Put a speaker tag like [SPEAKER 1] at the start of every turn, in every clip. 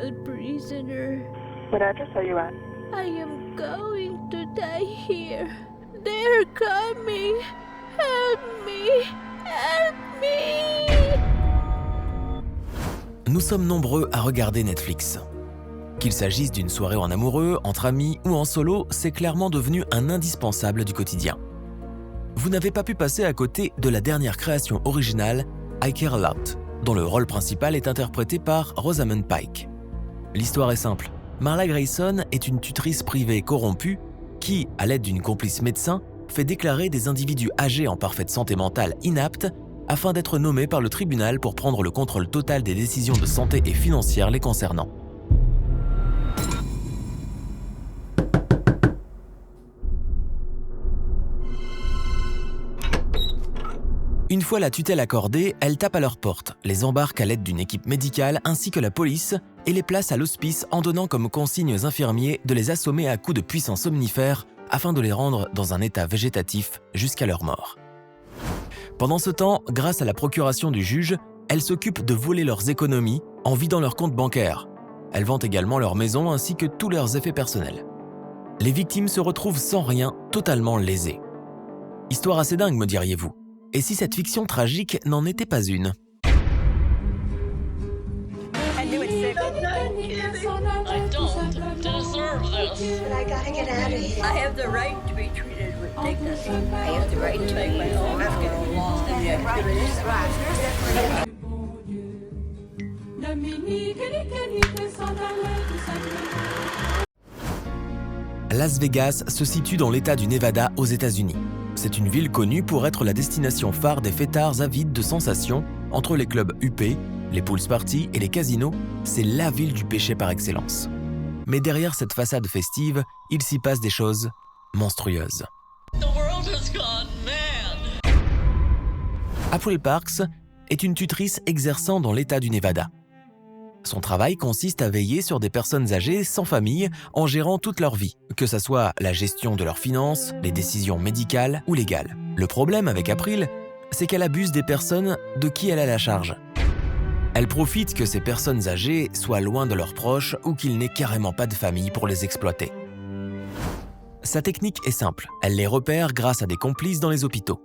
[SPEAKER 1] held prisoner.
[SPEAKER 2] What address are you at?
[SPEAKER 1] I am going to die here. They're coming. Help me. Help me.
[SPEAKER 3] Nous sommes nombreux à regarder Netflix. Qu'il s'agisse d'une soirée en amoureux, entre amis ou en solo, c'est clairement devenu un indispensable du quotidien. Vous n'avez pas pu passer à côté de la dernière création originale, I Care a Lot, dont le rôle principal est interprété par Rosamund Pike. L'histoire est simple. Marla Grayson est une tutrice privée corrompue qui, à l'aide d'une complice médecin, fait déclarer des individus âgés en parfaite santé mentale inaptes afin d'être nommés par le tribunal pour prendre le contrôle total des décisions de santé et financières les concernant. Une fois la tutelle accordée, elle tape à leur porte, les embarque à l'aide d'une équipe médicale ainsi que la police et les place à l'hospice en donnant comme consignes aux infirmiers de les assommer à coups de puissants somnifères afin de les rendre dans un état végétatif jusqu'à leur mort. Pendant ce temps, grâce à la procuration du juge, elle s'occupe de voler leurs économies en vidant leurs comptes bancaires. Elle vend également leur maison ainsi que tous leurs effets personnels. Les victimes se retrouvent sans rien, totalement lésées. Histoire assez dingue, me diriez-vous. Et si cette fiction tragique n'en était pas une?
[SPEAKER 4] I don't deserve this.
[SPEAKER 5] But I gotta get out of here.
[SPEAKER 6] I have the right to be treated with dignity. I have the right to make my own laws and activities.
[SPEAKER 3] Las Vegas se situe dans l'État du Nevada aux États-Unis. C'est une ville connue pour être la destination phare des fêtards avides de sensations entre les clubs huppés, les pool parties et les casinos. C'est la ville du péché par excellence. Mais derrière cette façade festive, il s'y passe des choses monstrueuses.
[SPEAKER 4] The world has gone mad.
[SPEAKER 3] April Parks est une tutrice exerçant dans l'État du Nevada. Son travail consiste à veiller sur des personnes âgées sans famille en gérant toute leur vie, que ce soit la gestion de leurs finances, les décisions médicales ou légales. Le problème avec April, c'est qu'elle abuse des personnes de qui elle a la charge. Elle profite que ces personnes âgées soient loin de leurs proches ou qu'il n'ait carrément pas de famille pour les exploiter. Sa technique est simple, elle les repère grâce à des complices dans les hôpitaux.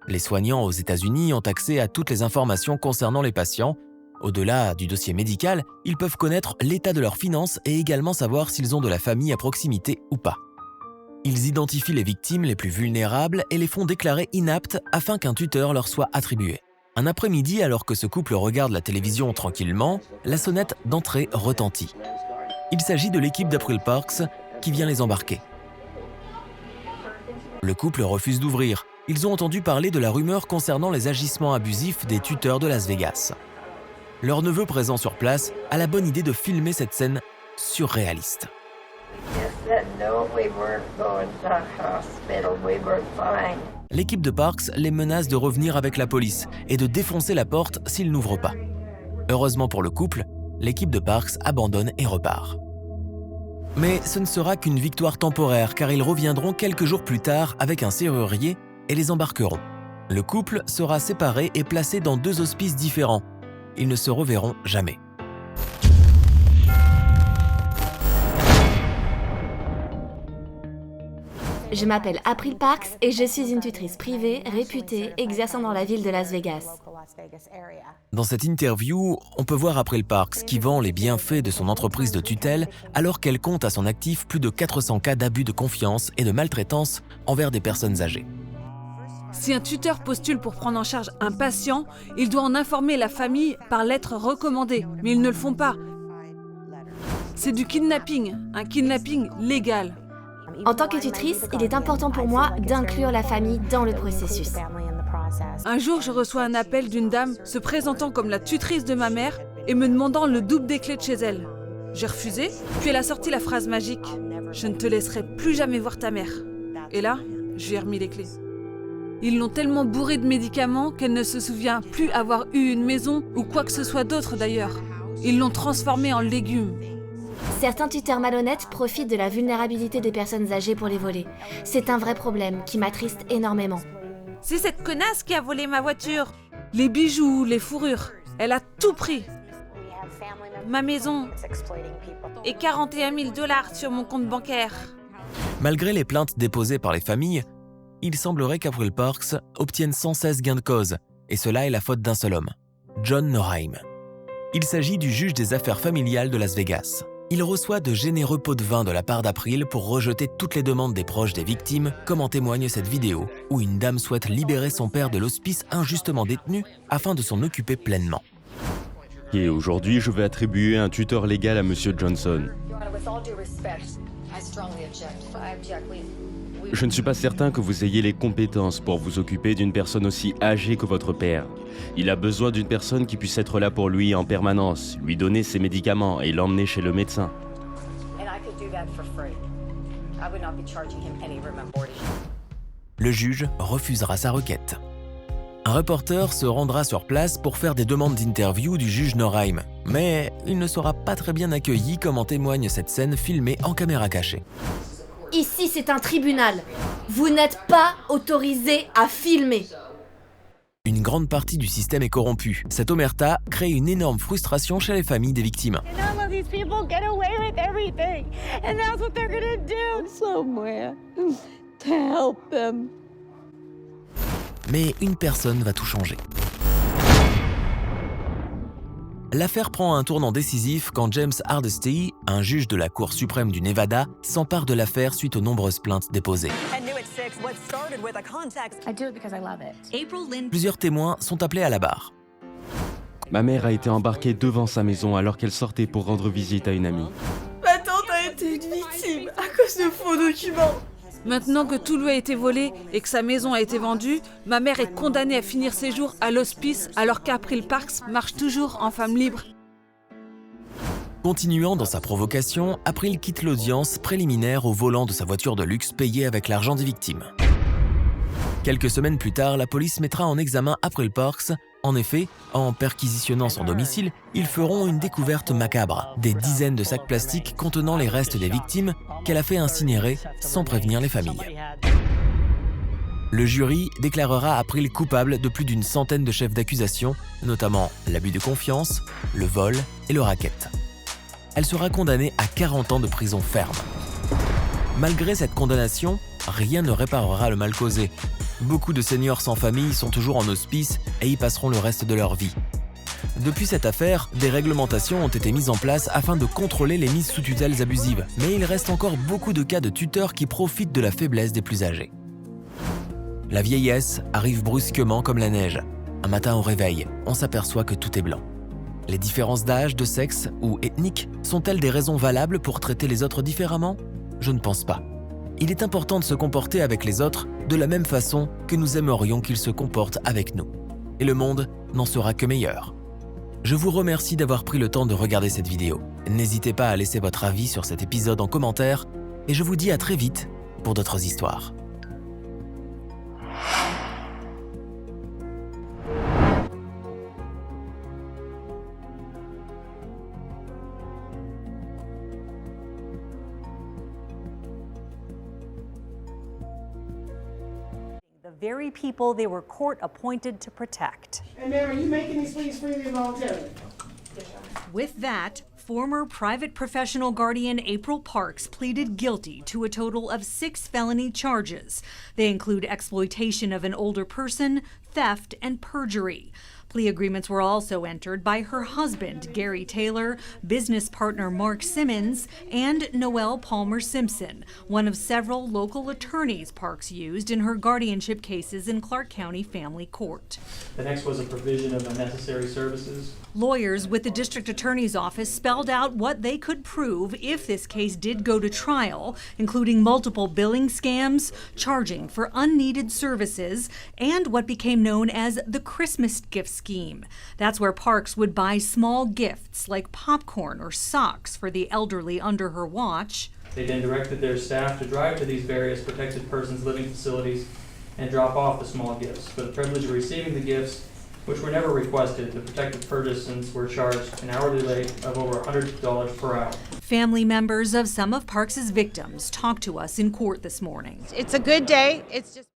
[SPEAKER 3] Les soignants aux États-Unis ont accès à toutes les informations concernant les patients. Au-delà du dossier médical, ils peuvent connaître l'état de leurs finances et également savoir s'ils ont de la famille à proximité ou pas. Ils identifient les victimes les plus vulnérables et les font déclarer inaptes afin qu'un tuteur leur soit attribué. Un après-midi, alors que ce couple regarde la télévision tranquillement, la sonnette d'entrée retentit. Il s'agit de l'équipe d'April Parks qui vient les embarquer. Le couple refuse d'ouvrir. Ils ont entendu parler de la rumeur concernant les agissements abusifs des tuteurs de Las Vegas. Leur neveu présent sur place a la bonne idée de filmer cette scène surréaliste. L'équipe de Parks les menace de revenir avec la police et de défoncer la porte s'ils n'ouvrent pas. Heureusement pour le couple, l'équipe de Parks abandonne et repart. Mais ce ne sera qu'une victoire temporaire car ils reviendront quelques jours plus tard avec un serrurier et les embarqueront. Le couple sera séparé et placé dans 2 hospices différents. Ils ne se reverront jamais.
[SPEAKER 7] Je m'appelle April Parks et je suis une tutrice privée réputée exerçant dans la ville de Las Vegas.
[SPEAKER 3] Dans cette interview, on peut voir April Parks qui vend les bienfaits de son entreprise de tutelle alors qu'elle compte à son actif plus de 400 cas d'abus de confiance et de maltraitance envers des personnes âgées.
[SPEAKER 8] Si un tuteur postule pour prendre en charge un patient, il doit en informer la famille par lettre recommandée, mais ils ne le font pas. C'est du kidnapping, un kidnapping légal.
[SPEAKER 7] En tant que tutrice, il est important pour moi d'inclure la famille dans le processus.
[SPEAKER 8] Un jour, je reçois un appel d'une dame se présentant comme la tutrice de ma mère et me demandant le double des clés de chez elle. J'ai refusé, puis elle a sorti la phrase magique « Je ne te laisserai plus jamais voir ta mère ». Et là, je lui ai remis les clés. Ils l'ont tellement bourrée de médicaments qu'elle ne se souvient plus avoir eu une maison ou quoi que ce soit d'autre d'ailleurs. Ils l'ont transformée en légumes.
[SPEAKER 7] Certains tuteurs malhonnêtes profitent de la vulnérabilité des personnes âgées pour les voler. C'est un vrai problème qui m'attriste énormément.
[SPEAKER 8] C'est cette connasse qui a volé ma voiture. Les bijoux, les fourrures, elle a tout pris. ma maison et 41 000 $ sur mon compte bancaire.
[SPEAKER 3] Malgré les plaintes déposées par les familles, il semblerait qu'April Parks obtienne sans cesse gain de cause, et cela est la faute d'un seul homme, John Norheim. Il s'agit du juge des affaires familiales de Las Vegas. Il reçoit de généreux pots de vin de la part d'April pour rejeter toutes les demandes des proches des victimes, comme en témoigne cette vidéo, où une dame souhaite libérer son père de l'hospice injustement détenu afin de s'en occuper pleinement.
[SPEAKER 2] Et aujourd'hui, je vais attribuer un tuteur légal à Monsieur Johnson. Je ne suis pas certain que vous ayez les compétences pour vous occuper d'une personne aussi âgée que votre père. Il a besoin d'une personne qui puisse être là pour lui en permanence, lui donner ses médicaments et l'emmener chez le médecin.
[SPEAKER 3] Le juge refusera sa requête. Un reporter se rendra sur place pour faire des demandes d'interview du juge Norheim, mais il ne sera pas très bien accueilli comme en témoigne cette scène filmée en caméra cachée.
[SPEAKER 7] Ici, c'est un tribunal. Vous n'êtes pas autorisé à filmer.
[SPEAKER 3] Une grande partie du système est corrompue. Cette omerta crée une énorme frustration chez les familles des victimes. Mais une personne va tout changer. L'affaire prend un tournant décisif quand James Hardesty, un juge de la Cour suprême du Nevada, s'empare de l'affaire suite aux nombreuses plaintes déposées. Plusieurs témoins sont appelés à la barre.
[SPEAKER 2] Ma mère a été embarquée devant sa maison alors qu'elle sortait pour rendre visite à une amie.
[SPEAKER 5] Ma tante a été une victime à cause de faux documents.
[SPEAKER 8] Maintenant que tout lui a été volé et que sa maison a été vendue, ma mère est condamnée à finir ses jours à l'hospice alors qu'April Parks marche toujours en femme libre.
[SPEAKER 3] Continuant dans sa provocation, April quitte l'audience préliminaire au volant de sa voiture de luxe payée avec l'argent des victimes. Quelques semaines plus tard, la police mettra en examen April Parks. En effet, en perquisitionnant son domicile, ils feront une découverte macabre, des dizaines de sacs plastiques contenant les restes des victimes qu'elle a fait incinérer sans prévenir les familles. Le jury déclarera April coupable de plus d'une centaine de chefs d'accusation, notamment l'abus de confiance, le vol et le racket. Elle sera condamnée à 40 ans de prison ferme. Malgré cette condamnation, rien ne réparera le mal causé. Beaucoup de seniors sans famille sont toujours en hospice et y passeront le reste de leur vie. Depuis cette affaire, des réglementations ont été mises en place afin de contrôler les mises sous tutelles abusives, mais il reste encore beaucoup de cas de tuteurs qui profitent de la faiblesse des plus âgés. La vieillesse arrive brusquement comme la neige. Un matin au réveil, on s'aperçoit que tout est blanc. Les différences d'âge, de sexe ou ethnique sont-elles des raisons valables pour traiter les autres différemment ? Je ne pense pas. Il est important de se comporter avec les autres de la même façon que nous aimerions qu'ils se comportent avec nous. Et le monde n'en sera que meilleur. Je vous remercie d'avoir pris le temps de regarder cette vidéo. N'hésitez pas à laisser votre avis sur cet épisode en commentaire et je vous dis à très vite pour d'autres histoires.
[SPEAKER 9] The very people they were court appointed to protect.
[SPEAKER 10] And Mary, are you making these pleas freely and voluntarily?
[SPEAKER 9] With that, former private professional guardian April Parks pleaded guilty to a total of 6 felony charges. They include exploitation of an older person, theft, and perjury. Plea agreements were also entered by her husband, Gary Taylor, business partner Mark Simmons, and Noelle Palmer Simpson, one of several local attorneys Parks used in her guardianship cases in Clark County Family Court.
[SPEAKER 11] The next was a provision of unnecessary services.
[SPEAKER 9] Lawyers with the district attorney's office spelled out what they could prove if this case did go to trial, including multiple billing scams, charging for unneeded services, and what became known as the Christmas gift scheme. That's where Parks would buy small gifts like popcorn or socks for the elderly under her watch.
[SPEAKER 11] They then directed their staff to drive to these various protected persons living facilities and drop off the small gifts. For the privilege of receiving the gifts, which were never requested, the protected persons were charged an hourly rate of over $100 per hour.
[SPEAKER 9] Family members of some of Parks's victims talked to us in court this morning.
[SPEAKER 5] It's a good day. It's just